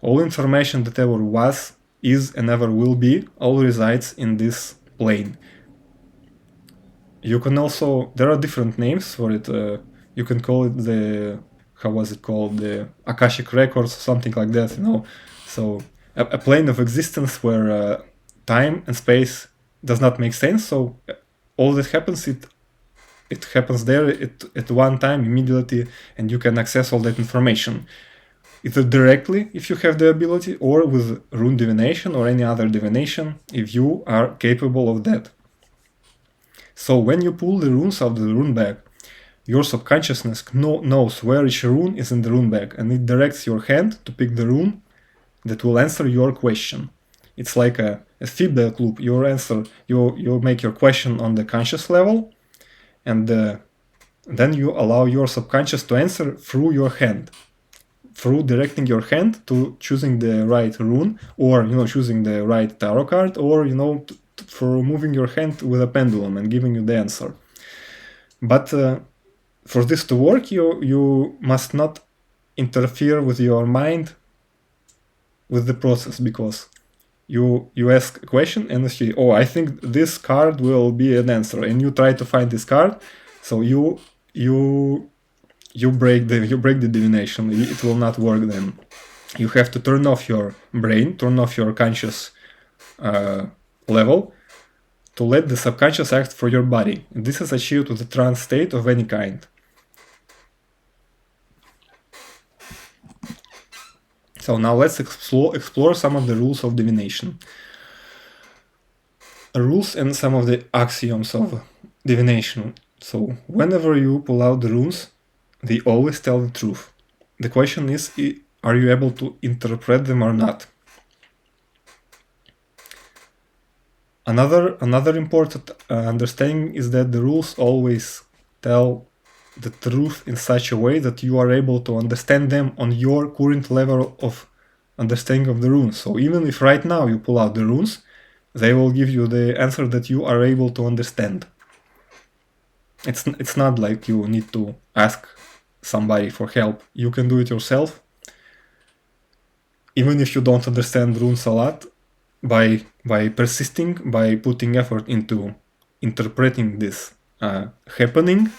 All information that ever was, is, and ever will be, all resides in this plane. You can also, there are different names for it. You can call it the Akashic records, or something like that, So a plane of existence where time and space does not make sense. So all that happens, it happens there at one time, immediately, and you can access all that information. Either directly, if you have the ability, or with rune divination or any other divination, if you are capable of that. So when you pull the runes out of the rune bag, your subconsciousness knows where each rune is in the rune bag, and it directs your hand to pick the rune that will answer your question. It's like a feedback loop. Your answer, you make your question on the conscious level, and then you allow your subconscious to answer through your hand, through directing your hand to choosing the right rune, or choosing the right tarot card, or for moving your hand with a pendulum and giving you the answer. But for this to work, you must not interfere with your mind with the process, because you ask a question and you say, oh, I think this card will be an answer, and you try to find this card. So you break the divination. It will not work then. You have to turn off your brain, turn off your conscious level, to let the subconscious act for your body. And this is achieved with a trance state of any kind. So now let's explore some of the rules of divination. Rules and some of the axioms of divination. So whenever you pull out the runes, they always tell the truth. The question is, are you able to interpret them or not? Another important understanding is that the rules always tell the truth in such a way that you are able to understand them on your current level of understanding of the runes. So even if right now you pull out the runes, they will give you the answer that you are able to understand. It's not like you need to ask somebody for help. You can do it yourself. Even if you don't understand runes a lot, by persisting, by putting effort into interpreting this happening,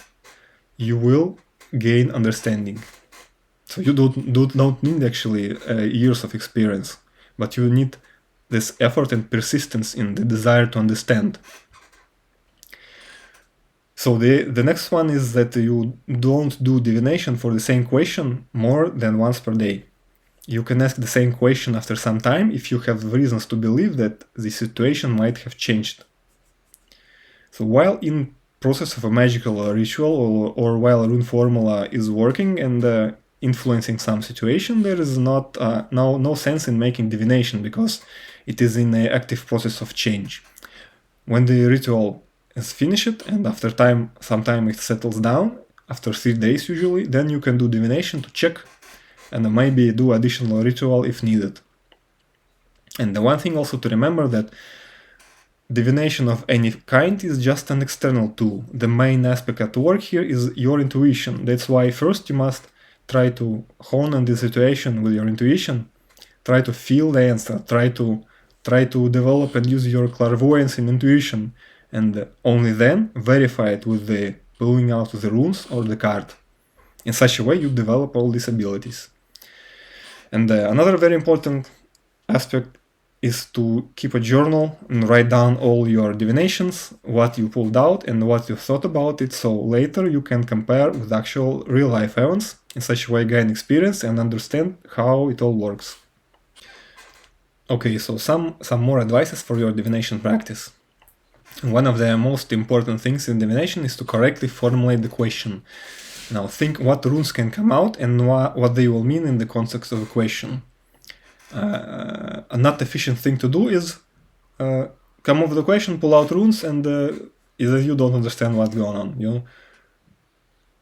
you will gain understanding. So you don't need actually years of experience, but you need this effort and persistence in the desire to understand. So the next one is that you don't do divination for the same question more than once per day. You can ask the same question after some time if you have reasons to believe that the situation might have changed. So while in process of a magical ritual or while a rune formula is working and influencing some situation, there is no sense in making divination because it is in an active process of change. When the ritual is finished and after some time it settles down, after 3 days usually, then you can do divination to check and maybe do additional ritual if needed. And the one thing also to remember that divination of any kind is just an external tool. The main aspect at work here is your intuition. That's why first you must try to hone on the situation with your intuition, try to feel the answer, try to develop and use your clairvoyance and intuition, and only then verify it with the pulling out of the runes or the card. In such a way you develop all these abilities. And another very important aspect is to keep a journal and write down all your divinations, what you pulled out and what you thought about it, so later you can compare with actual real-life events, in such a way gain experience and understand how it all works. Okay, so some more advices for your divination practice. One of the most important things in divination is to correctly formulate the question. Now think what runes can come out and what they will mean in the context of a question. A not efficient thing to do is come up with a question, pull out runes, and either you don't understand what's going on.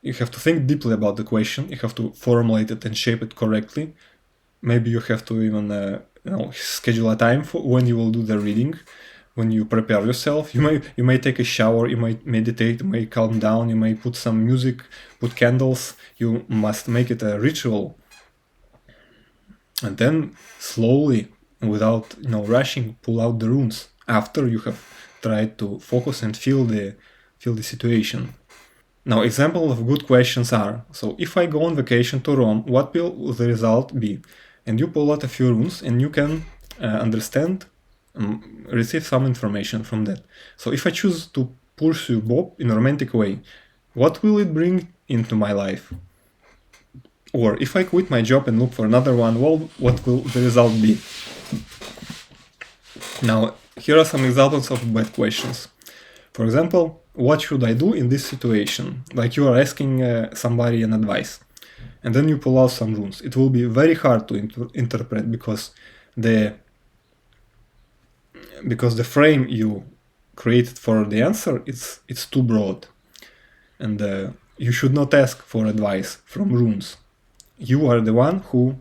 You have to think deeply about the question. You have to formulate it and shape it correctly. Maybe you have to even schedule a time for when you will do the reading. When you prepare yourself, you may take a shower, you might meditate, you may calm down, you may put some music, put candles. You must make it a ritual, and then slowly, without rushing, pull out the runes after you have tried to focus and feel the situation. Now, example of good questions are: so if I go on vacation to Rome, what will the result be? And you pull out a few runes, and you can understand. Receive some information from that. So if I choose to pursue Bob in a romantic way, what will it bring into my life? Or if I quit my job and look for another one, well, what will the result be? Now, here are some examples of bad questions. For example, what should I do in this situation? Like you are asking somebody an advice, and then you pull out some runes. It will be very hard to interpret because the frame you created for the answer it's too broad, and you should not ask for advice from runes. You are the one who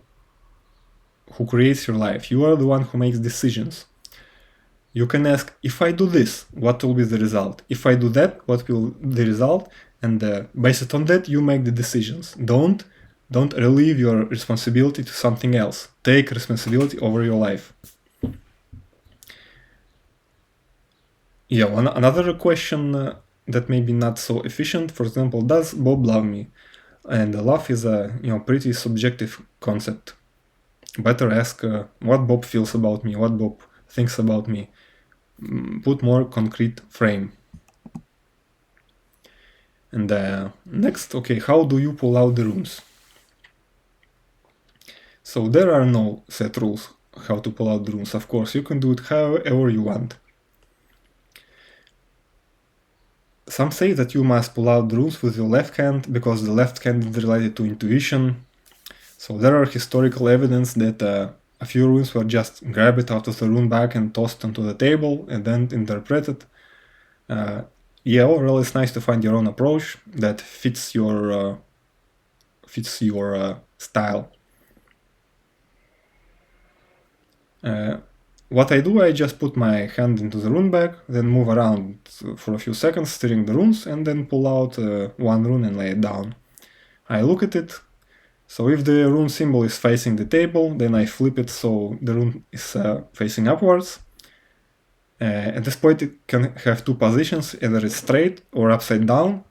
creates your life. You are the one who makes decisions. You can ask, if I do this, what will be the result? If I do that, what will the result? And based on that, you make the decisions. Don't relieve your responsibility to something else. Take responsibility over your life. Yeah, another question that may be not so efficient, for example, does Bob love me? And love is a pretty subjective concept. Better ask what Bob feels about me, what Bob thinks about me. Put more concrete frame. And next, okay, how do you pull out the runes? So there are no set rules how to pull out the runes. Of course, you can do it however you want. Some say that you must pull out the runes with your left hand because the left hand is related to intuition. So there are historical evidence that a few runes were just grabbed out of the rune bag and tossed onto the table and then interpreted. Yeah, overall it's nice to find your own approach that fits your style. What I do, I just put my hand into the rune bag, then move around for a few seconds, stirring the runes, and then pull out one rune and lay it down. I look at it, so if the rune symbol is facing the table, then I flip it so the rune is facing upwards. At this point it can have two positions, either it's straight or upside down.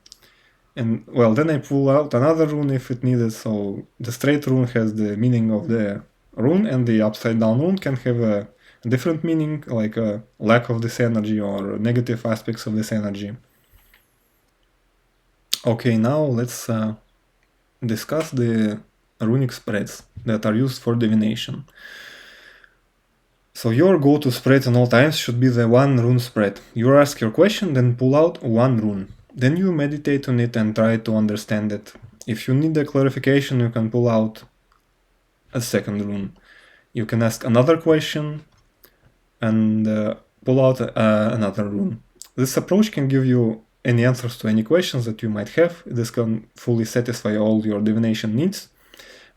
And well, then I pull out another rune if it needed, so the straight rune has the meaning of the rune, and the upside down rune can have a different meaning, like a lack of this energy or negative aspects of this energy. Okay, now let's discuss the runic spreads that are used for divination. So your go-to spread in all times should be the one rune spread. You ask your question, then pull out one rune. Then you meditate on it and try to understand it. If you need a clarification, you can pull out a second rune. You can ask another question and pull out another rune. This approach can give you any answers to any questions that you might have. This can fully satisfy all your divination needs.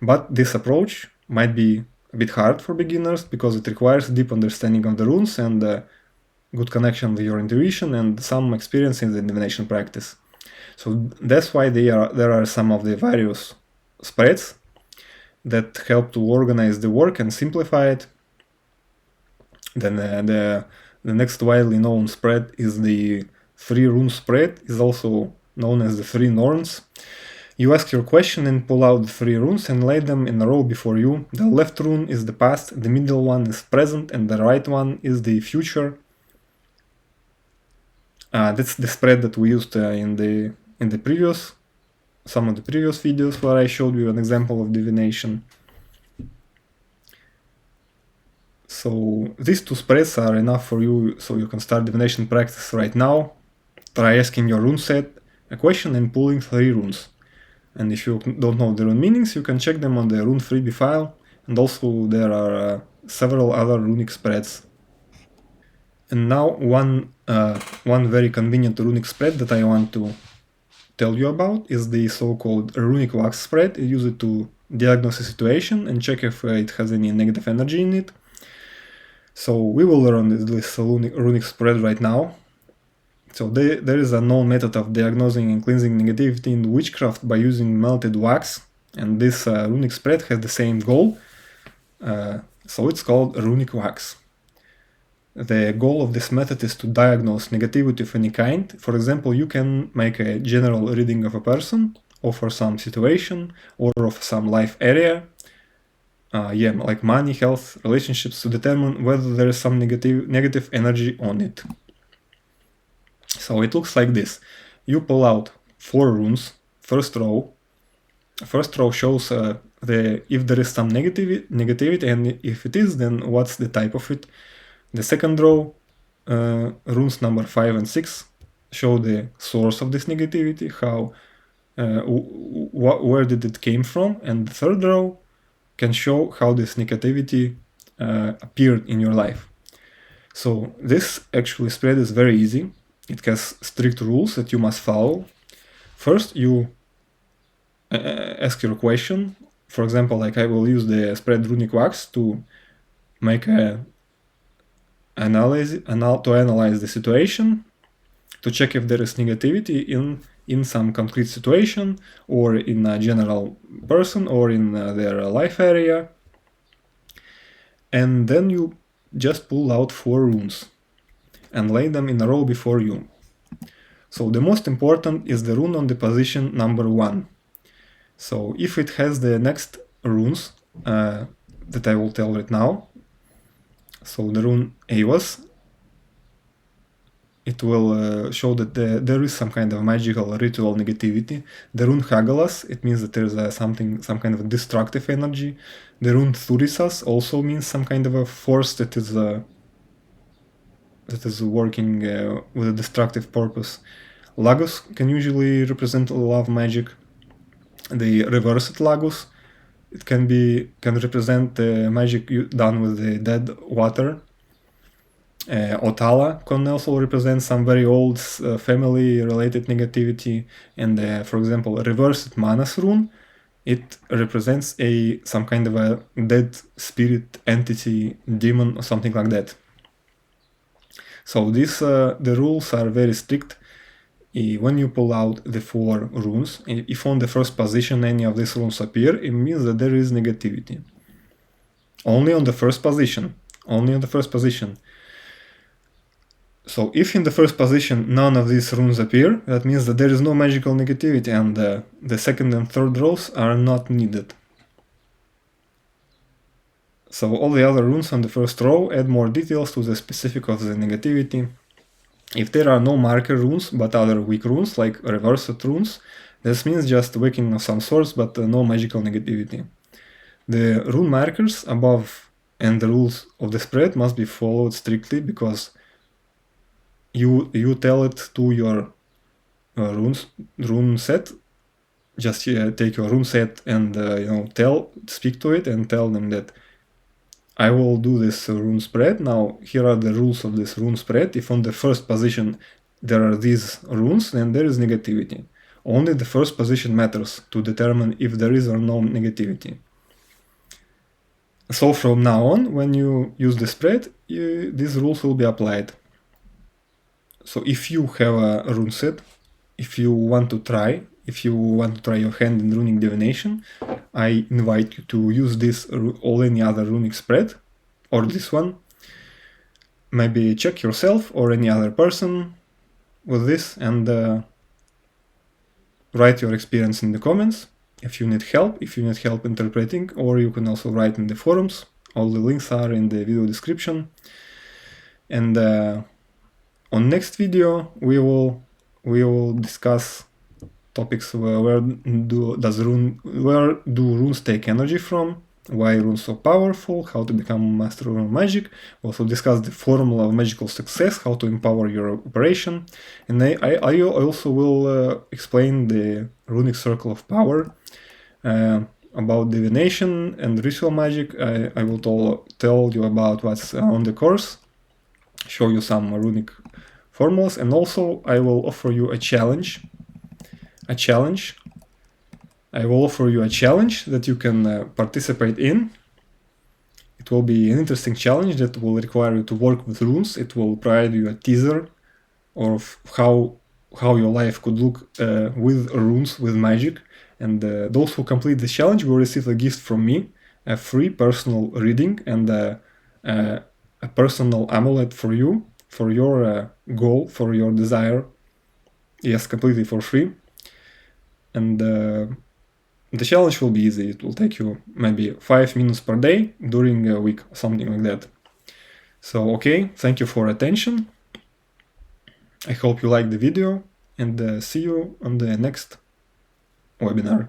But this approach might be a bit hard for beginners because it requires deep understanding of the runes and good connection with your intuition and some experience in the divination practice. So that's why there are some of the various spreads that help to organize the work and simplify it. Then the next widely known spread is the 3 rune spread, is also known as the 3 norns. You ask your question and pull out the 3 runes and lay them in a row before you. The left rune is the past, the middle one is present, and the right one is the future. That's the spread that we used in the previous, some of the previous videos where I showed you an example of divination. So these 2 spreads are enough for you, so you can start divination practice right now. Try asking your rune set a question and pulling 3 runes. And if you don't know the rune meanings, you can check them on the rune freebie file, and also there are several other runic spreads. And now one very convenient runic spread that I want to tell you about is the so-called runic wax spread. I use it to diagnose a situation and check if it has any negative energy in it. So we will learn this runic spread right now. So there is a known method of diagnosing and cleansing negativity in witchcraft by using melted wax, and this runic spread has the same goal, so it's called runic wax. The goal of this method is to diagnose negativity of any kind. For example, you can make a general reading of a person, or for some situation, or of some life area, like money, health, relationships, to determine whether there is some negative energy on it. So it looks like this. You pull out 4 runes, first row. First row shows if there is some negativity, and if it is, then what's the type of it. The second row, runes number 5 and 6, show the source of this negativity, where did it came from, and the third row can show how this negativity appeared in your life. So this actually spread is very easy. It has strict rules that you must follow. First, you ask your question. For example, like I will use the spread runic wax to make to analyze the situation, to check if there is negativity in some concrete situation, or in a general person, or in their life area. And then you just pull out 4 runes. and lay them in a row before you. So the most important is the rune on the position number 1. So if it has the next runes that I will tell right now, so the rune Avos, it will show that there is some kind of magical ritual negativity. The rune Hagalas, it means that there's some kind of destructive energy. The rune Thurisas also means some kind of a force that is working with a destructive purpose. Lagos can usually represent love magic. The reversed Lagos, it can represent magic done with the dead water. Otala can also represent some very old family-related negativity, and for example, reversed Manas rune, it represents some kind of a dead spirit entity, demon, or something like that. So the rules are very strict. When you pull out the 4 runes, if on the first position any of these runes appear, it means that there is negativity. Only on the first position. Only on the first position. So if in the first position none of these runes appear, that means that there is no magical negativity, and the second and third rows are not needed. So all the other runes on the first row add more details to the specific of the negativity. If there are no marker runes but other weak runes like reversed runes, this means just weakening of some sorts but no magical negativity. The rune markers above and the rules of the spread must be followed strictly, because you tell it to your rune set. Just take your rune set and speak to it and tell them that I will do this rune spread. Now here are the rules of this rune spread. If on the first position there are these runes, then there is negativity. Only the first position matters to determine if there is or no negativity. So from now on, when you use the spread, these rules will be applied. So if you have a rune set, if you want to try your hand in runic divination, I invite you to use this or any other runic spread, or this one. Maybe check yourself or any other person with this, and write your experience in the comments. If you need help interpreting, or you can also write in the forums. All the links are in the video description. And on next video we will discuss topics where do runes take energy from, why runes so powerful, how to become master of magic. We'll also discuss the formula of magical success, how to empower your operation, and I also will explain the runic circle of power. About divination and ritual magic, I will tell you about what's on the course, show you some runic formulas, and also I will offer you a challenge. I will offer you a challenge that you can participate in. It will be an interesting challenge that will require you to work with runes. It will provide you a teaser of how your life could look with runes, with magic. And those who complete this challenge will receive a gift from me, a free personal reading and a personal amulet for you, for your goal, for your desire. Yes, completely for free. And the challenge will be easy. It will take you maybe 5 minutes per day during a week, something like that. So, okay, thank you for attention. I hope you liked the video, and see you on the next webinar.